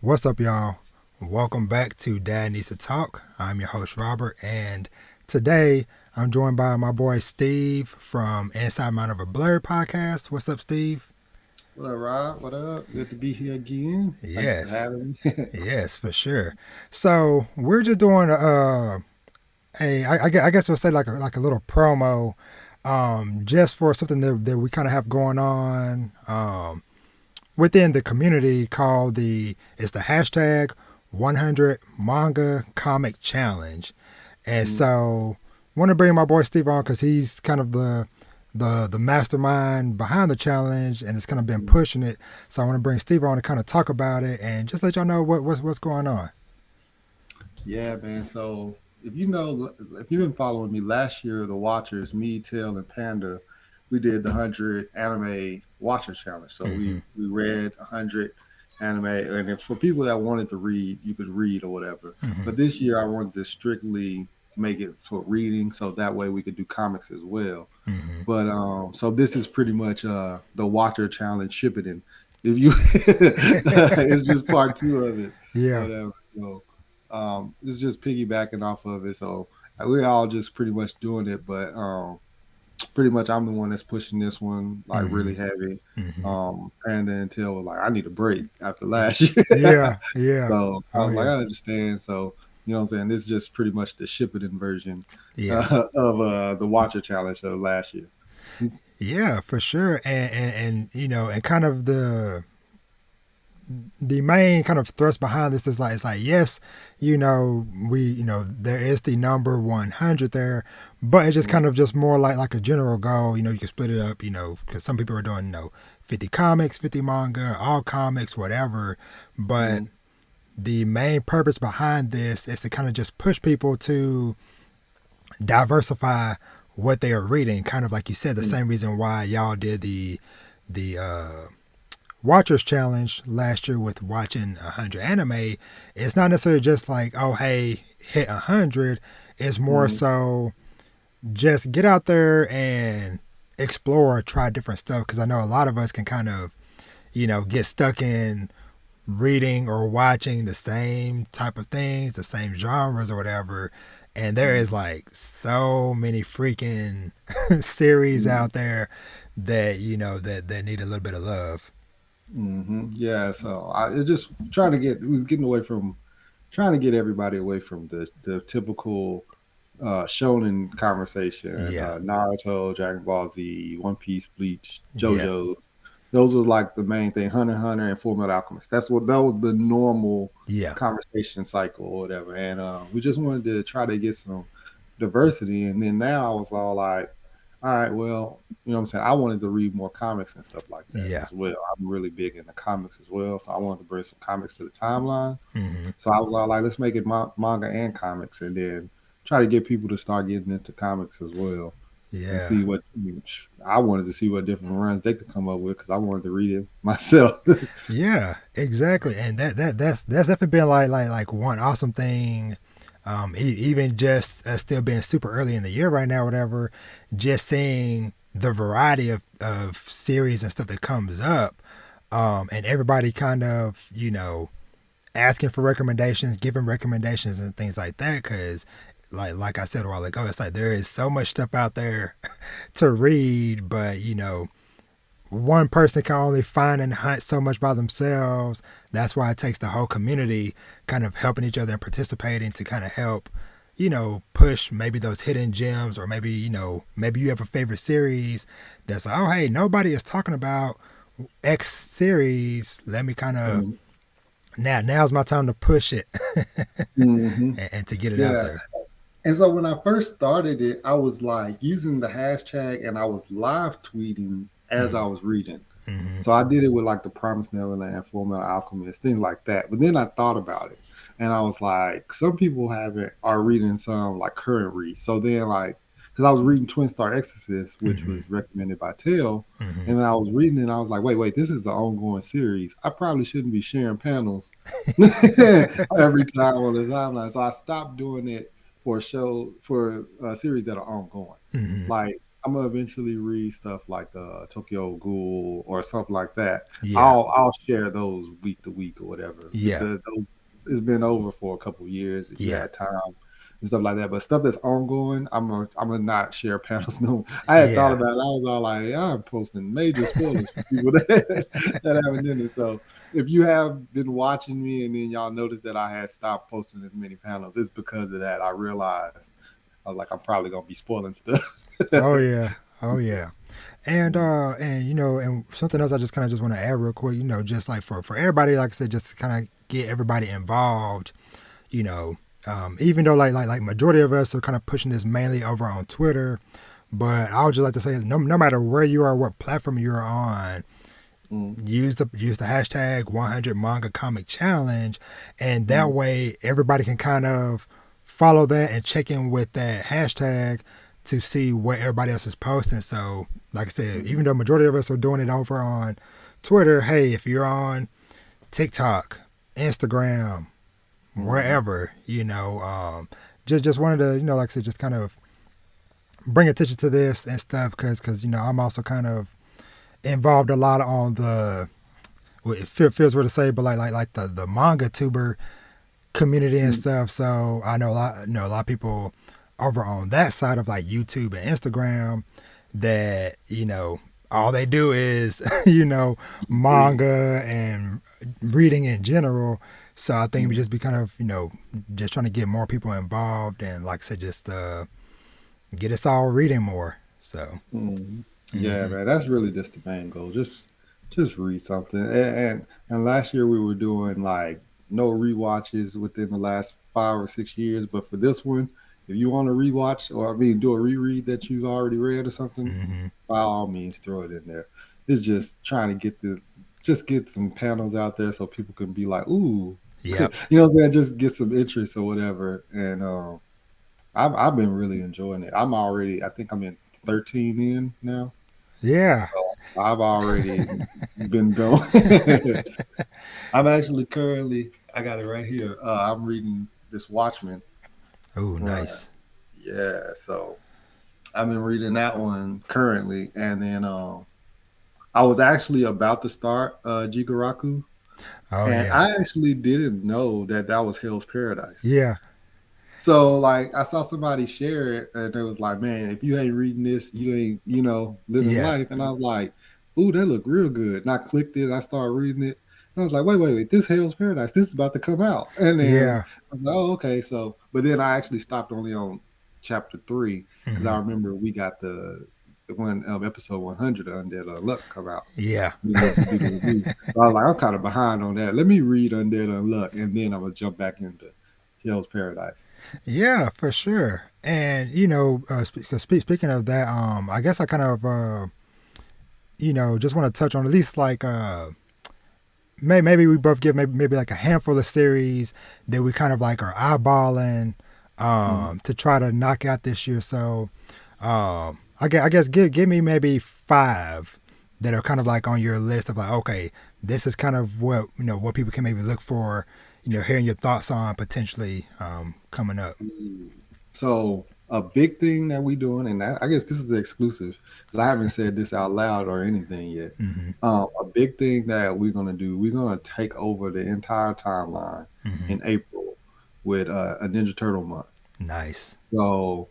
What's up, y'all? Welcome back to Dad Needs to Talk. I'm your host, Robert, and today I'm joined by my boy Steve from Inside Mind of a Blerd podcast. What's up, Steve? What up, Rob? What up? Good to be here again. Thank you for Yes, having me. yes, for sure. So we're just doing I guess we'll say like a little promo, just for something that we kind of have going on, within the community called it's the hashtag 100 Manga Comic Challenge. And Mm, so want to bring my boy Steve on because he's kind of the mastermind behind the challenge and it's kind of been mm. pushing it. So I want to bring Steve on to kind of talk about it and just let y'all know what's going on. Yeah, man. So if you've been following me last year, the Watchers, me, Tail, and Panda, we did the 100 anime Watcher challenge. So Mm-hmm. we read 100 anime, and if for people that wanted to read, you could read or whatever. Mm-hmm. But this year, I wanted to strictly make it for reading, so that way we could do comics as well. Mm-hmm. But so this is pretty much the Watcher challenge shipping. If you it's just part two of it or Yeah. whatever. So it's just piggybacking off of it. So we're all just pretty much doing it, but pretty much I'm the one that's pushing this one like Mm-hmm. really heavy. Mm-hmm. Panda and Tail was like, I need a break after last year. Yeah. Yeah. So I Oh was like, yeah. I understand. So you know what I'm saying? This is just pretty much the shipping version Yeah. of the Watcher challenge of last year. Yeah, for sure. And and kind of the main kind of thrust behind this is like it's like yes, there is the number 100 there, but it's just kind of just more like a general goal. You can split it up. Because some people are doing 50 comics, 50 manga, all comics, whatever. But Mm-hmm. the main purpose behind this is to kind of just push people to diversify what they are reading. Kind of like you said, the same reason why y'all did the Watchers Challenge last year with watching 100 anime. It's not necessarily just like, oh, hey, hit 100. It's more Mm-hmm. so just get out there and explore, try different stuff. Because I know a lot of us can kind of, get stuck in reading or watching the same type of things, the same genres or whatever. And there is like so many freaking series Mm-hmm. out there that, that need a little bit of love. Yeah, so I it's just trying to get, it was getting away from trying to get everybody away from the typical shonen conversation, Yeah. Naruto, Dragon Ball Z, One Piece, Bleach, Yeah. JoJo's. Those was like the main thing. Hunter x Hunter and Full Metal Alchemist. That was the normal Yeah. conversation cycle or whatever. And we just wanted to try to get some diversity. And then now I was all like, all right, well, you know what I'm saying? I wanted to read more comics and stuff like that Yeah. as well. I'm really big into comics as well. So I wanted to bring some comics to the timeline. Mm-hmm. So I was all like, let's make it manga and comics, and then try to get people to start getting into comics as well, and Yeah. see what I wanted to see what different runs they could come up with because I wanted to read it myself. Yeah. Exactly. And that's definitely been like one awesome thing. Even just still being super early in the year right now, whatever, just seeing the variety of series and stuff that comes up, and everybody kind of asking for recommendations, giving recommendations and things like that. Because like I said a while ago, it's like there is so much stuff out there to read, but one person can only find and hunt so much by themselves. That's why it takes the whole community kind of helping each other and participating to kind of help, push maybe those hidden gems, or maybe, maybe you have a favorite series that's like, oh, hey, nobody is talking about X series. Let me kind of, Mhm. now's my time to push it Mhm. and to get it out Yeah. there. And so when I first started it, I was like using the hashtag and I was live tweeting as I Mm-hmm. was reading. Mm-hmm. So I did it with like the Promised Neverland, Full Metal Alchemist, things like that. But then I thought about it, and I was like, some people haven't are reading some like current reads. So then like, because I was reading Twin Star Exorcist, which Mm-hmm. was recommended by Tail, Mm-hmm. and then I was reading it, and I was like, wait, this is an ongoing series. I probably shouldn't be sharing panels every time on the timeline. So I stopped doing it for a show for series that are ongoing. Mm-hmm. Like I'm gonna eventually read stuff like Tokyo Ghoul or something like that. Yeah, I'll share those week to week or whatever yeah, because it's been over for a couple of years. If you yeah, had time and stuff like that, but stuff that's ongoing, I'm gonna not share panels. No, I had thought yeah. about it. I was all like, yeah, I'm posting major spoilers for people that haven't done it. So if you have been watching me and then y'all noticed that I had stopped posting as many panels, it's because of that. I realized I was like, I'm probably gonna be spoiling stuff. Oh yeah, oh yeah. And and something else I just kind of just want to add real quick. Just like for everybody, like I said, just to kind of get everybody involved. You know, even though like majority of us are kind of pushing this mainly over on Twitter, but I would just like to say, no matter where you are, what platform you're on, Mm, use the hashtag 100 Manga Comic Challenge, and that mm, way everybody can kind of follow that and check in with that hashtag to see what everybody else is posting. So, like I said, mm, even though majority of us are doing it over on Twitter, hey, if you're on TikTok, Instagram, mm, wherever, just wanted to, like I said, just kind of bring attention to this and stuff because I'm also kind of involved a lot on the well, it feels weird to say, but like the manga tuber community and mm, stuff. So I know a lot of people over on that side of like YouTube and Instagram that all they do is mm, manga and reading in general. So I think we mm, just be kind of just trying to get more people involved and like I said just get us all reading more. So mm. Yeah, mm-hmm, man, that's really just the main goal. Just read something. And last year we were doing like no rewatches within the last 5 or 6 years, but for this one, if you want to rewatch or I mean do a reread that you've already read or something, mm-hmm, by all means throw it in there. It's just trying to get some panels out there so people can be like, ooh, you yep, know what I'm saying? Just get some interest or whatever. And I've been really enjoying it. I think I'm in 13 in now. yeah, So I've already been going. I'm actually currently, I got it right here. I'm reading this Watchmen oh run. nice, Yeah. So I've been reading that one currently. And then I was actually about to start Jigaraku. oh And yeah, I actually didn't know that that was Hell's Paradise. yeah, So like I saw somebody share it and it was like, man, if you ain't reading this, you ain't, living yeah, life. And I was like, ooh, that looked real good. And I clicked it, I started reading it. And I was like, wait, this Hell's Paradise, this is about to come out. And then yeah, I was like, oh, okay. So but then I actually stopped only on chapter 3 because I mm-hmm, remember we got the one episode 100 of Undead Unluck come out. yeah. We wanted to do the review. So I was like, I'm kind of behind on that. Let me read Undead Unluck and then I'm gonna jump back into Hell's Paradise. Yeah, for sure. And speaking of that, I guess I kind of just want to touch on at least like maybe we both give maybe like a handful of series that we kind of like are eyeballing Mm. to try to knock out this year. So I guess give me maybe five that are kind of like on your list of like okay, this is kind of what people can maybe look for. Hearing your thoughts on potentially coming up. Mm. So a big thing that we doing, and I guess this is the exclusive because I haven't said this out loud or anything yet. Hmm. A big thing that we're gonna do, we're gonna take over the entire timeline Hmm. in April with a Ninja Turtle month. Nice. So,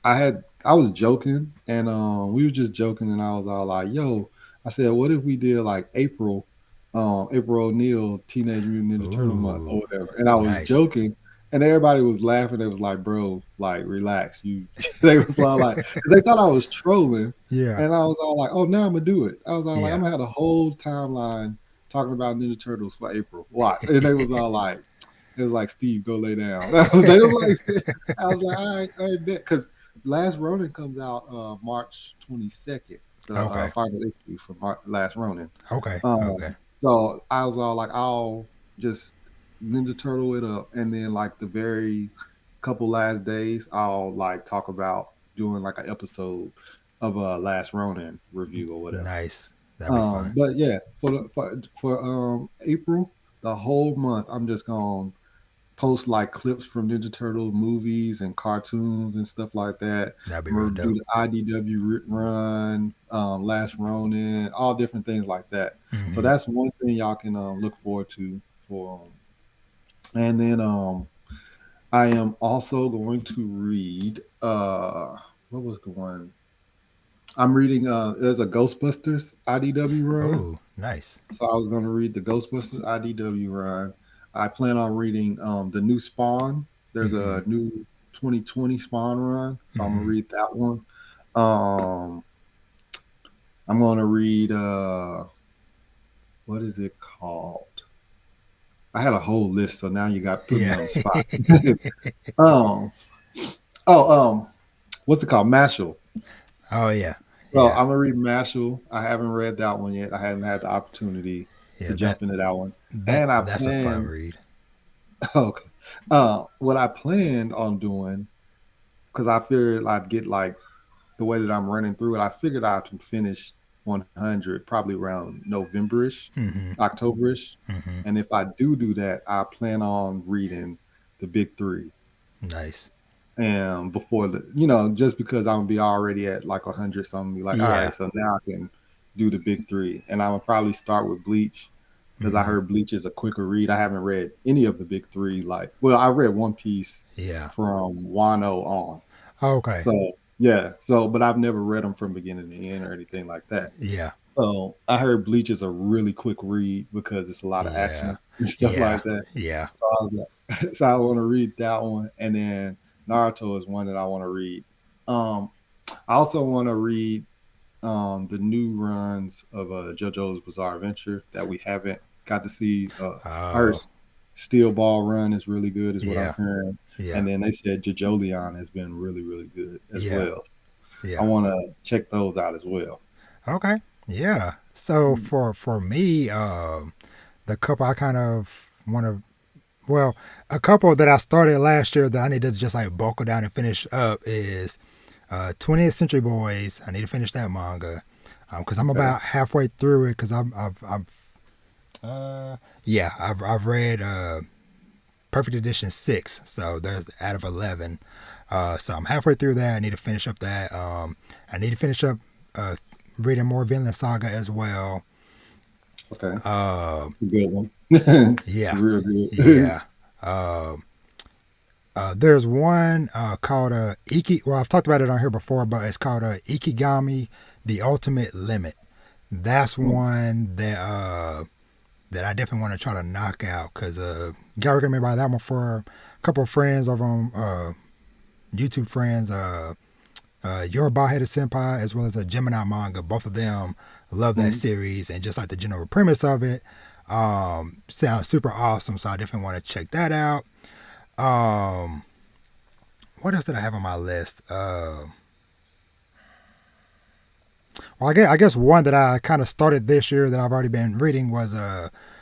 I was joking, and we were just joking, and I was all like, "Yo," I said, "What if we did like April O'Neil Teenage Mutant Ninja Turtle month or Ooh, whatever?" And I was nice. joking, and everybody was laughing. They was like, "Bro, like relax." You, they was all like, 'cause they thought I was trolling, Yeah, and I was all like, "Oh, now I'm gonna do it." I was all like, "I'm yeah, gonna have the whole timeline talking about Ninja Turtles for April." Watch, and they was all like. It was like Steve, go lay down. They was like, I was like, all right, bet. Because Last Ronin comes out March 22nd, the okay, final issue for Last Ronin. okay, okay. So I was all like, I'll just Ninja Turtle it up, and then like the very couple last days, I'll like talk about doing like an episode of a Last Ronin review or whatever. Nice. That'd be fun. But yeah, for April, the whole month, I'm just gonna post like clips from Ninja Turtle movies and cartoons and stuff like that. That'd be I'm real gonna do dope. the IDW run, Last Ronin, all different things like that. So Mm-hmm. that's one thing y'all can look forward to for. And then I am also going to read. What was the one? I'm reading. There's a Ghostbusters IDW run. Oh, nice. So I was going to read the Ghostbusters IDW run. I plan on reading the new Spawn. There's Mm-hmm. a new 2020 Spawn run, so I'm gonna Mm-hmm. read that one. Um, I'm going to read what is it called? I had a whole list, so now you got put me Yeah. on the spot. um, oh, what's it called? Mashal. Oh yeah. So Yeah. I'm gonna read Mashal. I haven't read that one yet. I haven't had the opportunity to Yeah. That jump into that one. that And I that's a fun plan read. okay. What I planned on doing, because I figured I'd get like the way that I'm running through it, I figured I could finish 100 probably around Novemberish, Mm-hmm. Octoberish. Mm-hmm. And if I do that, I plan on reading the big three. Nice. And before just because I'm gonna be already at like 100, so I'm gonna be like, all Yeah. right, so now I can do the big three. And I'm gonna probably start with Bleach because I Mm-hmm. heard Bleach is a quicker read. I haven't read any of the big three. Like, well, I read One Piece Yeah. from Wano on. Okay. So yeah, but I've never read them from beginning to end or anything like that. Yeah. So I heard Bleach is a really quick read because it's a lot of Yeah. action and stuff Yeah. like that. Yeah. So I was like, so I want to read that one, and then Naruto is one that I want to read. Um, I also want to read the new runs of JoJo's Bizarre Adventure that we haven't got to see. I heard Oh. Steel Ball Run is really good, is what I'm Yeah. hearing, Yeah. and then they said JoJolion has been really really good as Yeah. well. I Yeah. want to check those out as well. Okay. Yeah. So Mm. for me, the couple I kind of want to, well, a couple that I started last year that I need to just like buckle down and finish up is 20th Century Boys. I need to finish that manga because I'm Okay. about halfway through it because yeah, I've read Perfect Edition 6, so there's out of 11. So I'm halfway through that. I need to finish up that. I need to finish up uh, reading more Vinland Saga as well. Okay. Uh, Good one. yeah, Real good. yeah. There's one called Iki. Well, I've talked about it on here before, but it's called Ikigami: The Ultimate Limit. That's one that I definitely want to try to knock out because got recommended by that one for a couple of friends over on YouTube friends. Your Headed Senpai as well as a Gemini Manga. Both of them love that Mhm. series and just like the general premise of it. Sounds super awesome. So I definitely want to check that out. Um, what else did I have on my list? Well, I guess one that I kind of started this year that I've already been reading was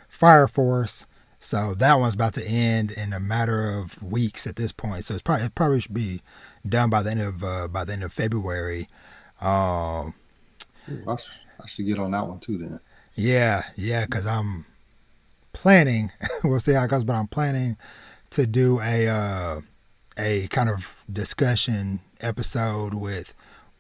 Fire Force. So that one's about to end in a matter of weeks at this point. So it probably should be done by the end of February. Um, Ooh, I should get on that one too then. yeah, yeah, because I'm planning. We'll see how it goes, but I'm planning to do a kind of discussion episode with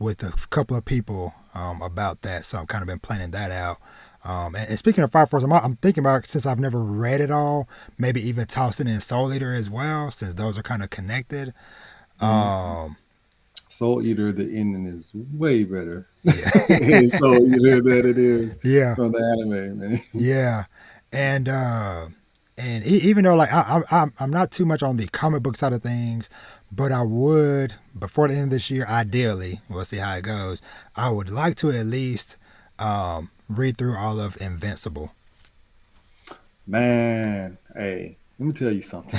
a couple of people about that. So I've kind of been planning that out. And speaking of Fire Force, I'm thinking about since I've never read it all, maybe even tossing in Soul Eater as well, since those are kind of connected. Mhm. Um, Soul Eater, the ending is way better yeah, in Soul Eater than it is yeah, from the anime, man. yeah, and even though like I'm not too much on the comic book side of things, but I would before the end of this year, ideally, we'll see how it goes. I would like to at least read through all of Invincible. Man, hey, let me tell you something.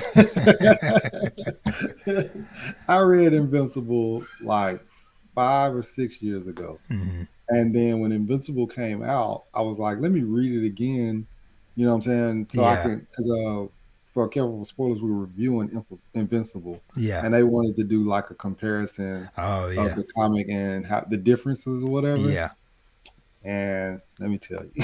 I read Invincible like 5 or 6 years ago. Hmm. And then when Invincible came out, I was like, let me read it again. You know what I'm saying? So I Yeah, can, because for careful spoilers, we were reviewing Invincible, yeah. and they wanted to do like a comparison Oh of yeah, the comic and how the differences or whatever. yeah, And let me tell you,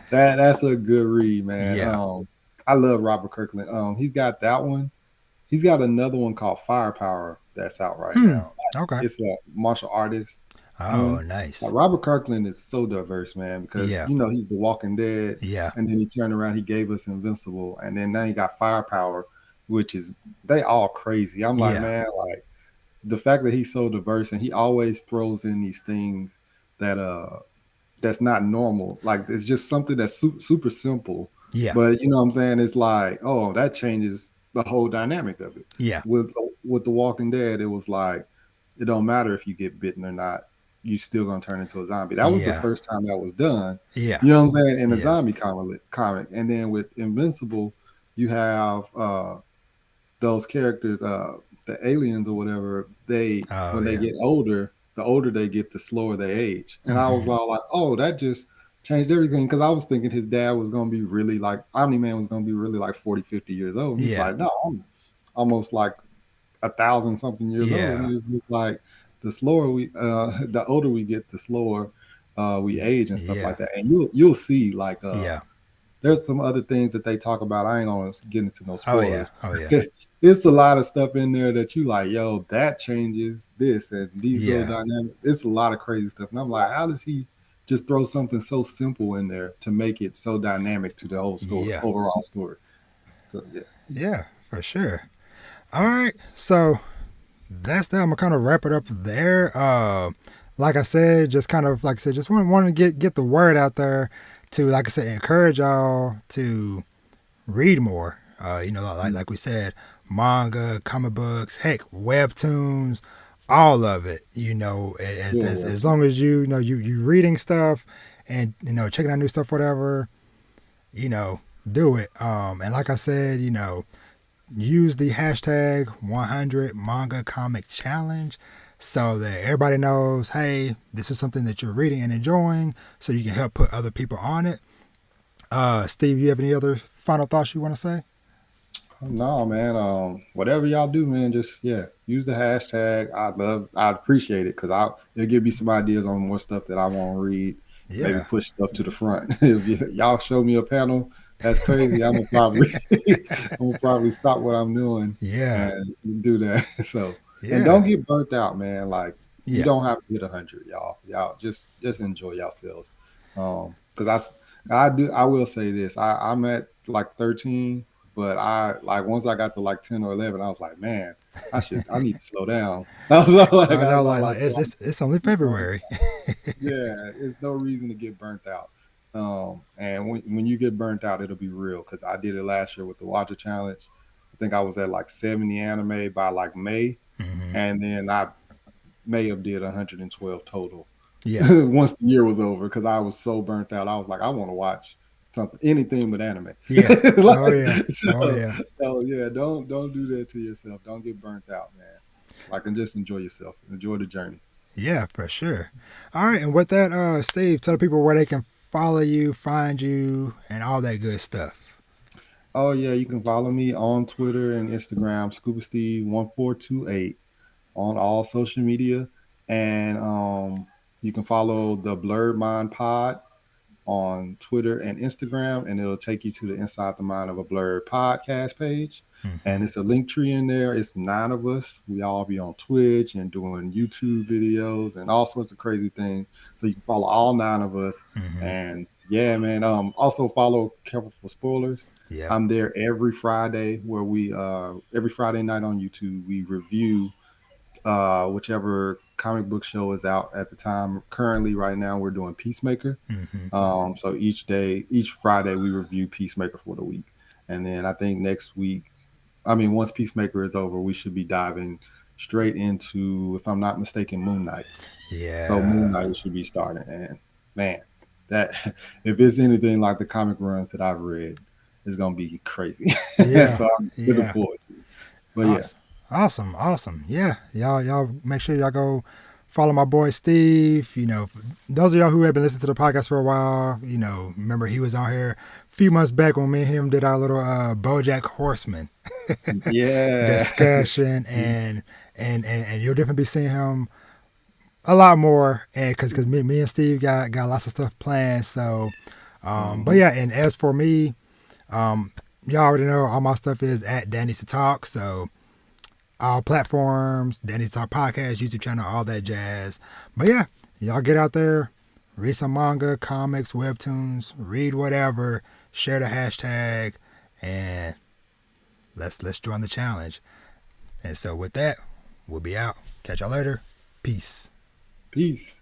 that's a good read, man. yeah, I love Robert Kirkland. He's got that one. He's got another one called Firepower that's out right Hmm. now. Okay. It's a martial artist Oh, one. Like nice. Robert Kirkland is so diverse, man, because Yeah. he's The Walking Dead, Yeah. and then he turned around, he gave us Invincible, and then now he got Firepower, which is they all crazy. I'm like, Yeah. man, like the fact that he's so diverse and he always throws in these things that that's not normal. Like it's just something that's super simple, Yeah. but you know what I'm saying? It's like, oh, that changes the whole dynamic of it. Yeah. With The Walking Dead, it was like it don't matter if you get bitten or not, you still gonna turn into a zombie. That was the Yeah. first time that was done. Yeah. You know what I'm saying? In a Yeah. zombie comic. And then with Invincible, you have those characters, the aliens or whatever, they Oh, when they yeah. get older, the older they get, the slower they age. And I was Hmm. all like, oh, that just changed everything. Because I was thinking his dad was going to be really like, Omni Man was going to be really like 40, 50 years old. And he's Yeah. like, no, I'm almost like 1,000 something years old. Yeah. And it's just like the slower the older we get, the slower we age and stuff Yeah. like that. And you'll see like Yeah. there's some other things that they talk about. I ain't gonna get into no Oh, yeah. spoilers. Oh, yeah. It's a lot of stuff in there that you like, yo, that changes this and these little Yeah. dynamics. It's a lot of crazy stuff. And I'm like, how does he just throw something so simple in there to make it so dynamic to the whole story, Yeah. overall story? So yeah. Yeah. For sure. All right. So that's that. I'm gonna kind of wrap it up there. Like I said, just kind of like I said, just want to get the word out there to, like I said, encourage y'all to read more. Like we said, manga, comic books, heck, webtoons, all of it. As Yeah, as, yeah. as long as you reading stuff and checking out new stuff, whatever, you know, do it. And like I said, use the hashtag 100 manga comic challenge so that everybody knows, hey, this is something that you're reading and enjoying, so you can help put other people on it. Steve, you have any other final thoughts you want to say? No, man. Whatever y'all do, man, just use the hashtag. I'd appreciate it because it'll give me some ideas on more stuff that I want to read. Maybe Yeah. push stuff to the front. If y'all show me a panel that's crazy, I'm gonna probably I'm gonna probably stop what I'm doing Yeah. and do that. So and Yeah. don't get burnt out, man. Like you Yeah. don't have to hit 100, y'all. Y'all just enjoy yourselves. Because I will say this. I'm at like 13, but I like once I got to like 10 or 11, I was like, man, I need to slow down. I I know, was all like like, it's only um, February. yeah, there's no reason to get burnt out. And when you get burnt out, it'll be real. Because I did it last year with the Watcher Challenge. I think I was at like 70 anime by like May, Hmm. and then I may have did 112 total Yeah. once the year was over because I was so burnt out. I was like, I want to watch something, anything but anime. Yeah. Oh Like, yeah. Oh so, yeah. so yeah, don't do that to yourself. Don't get burnt out, man. Like, and just enjoy yourself. Enjoy the journey. Yeah, for sure. All right, and with that, Steve, tell people where they can follow you, find you, and all that good stuff. Oh yeah, you can follow me on Twitter and Instagram, Scuba Steve 1428 on all social media, and you can follow the Blerd Mind Pod on Twitter and Instagram, and it'll take you to the Inside the Mind of a Blerd podcast page. And Hmm. it's a link tree in there. It's 9 of us. We all be on Twitch and doing YouTube videos and all sorts of crazy things. So you can follow all 9 of us. Hmm. And yeah, man. Also follow Careful for Spoilers. Yeah. I'm there every Friday where we every Friday night on YouTube we review whichever comic book show is out at the time. Currently, right now, we're doing Peacemaker. Hmm. So each Friday, we review Peacemaker for the week. And then I think next week, I mean, once Peacemaker is over, we should be diving straight into, if I'm not mistaken, Moon Knight. So Moon Yeah. Knight should be starting. And man, that if it's anything like the comic runs that I've read, it's gonna be crazy. Yeah. So I'm looking Yeah. forward to it. But yeah, Awesome. Awesome. Awesome. Yeah. Y'all make sure y'all go follow my boy Steve. Those of y'all who have been listening to the podcast for a while, remember he was on here a few months back when me and him did our little BoJack Horseman yeah. discussion, and you'll definitely be seeing him a lot more, and because me and Steve got lots of stuff planned. So, but Mhm. yeah, and as for me, um, Y'all already know all my stuff is at Danny's to Talk. So all platforms, Danny's to Talk podcast, YouTube channel, all that jazz. But yeah, y'all get out there, read some manga, comics, webtoons, read whatever, share the hashtag, and let's join the challenge. And so with that, we'll be out. Catch y'all later. Peace. Peace.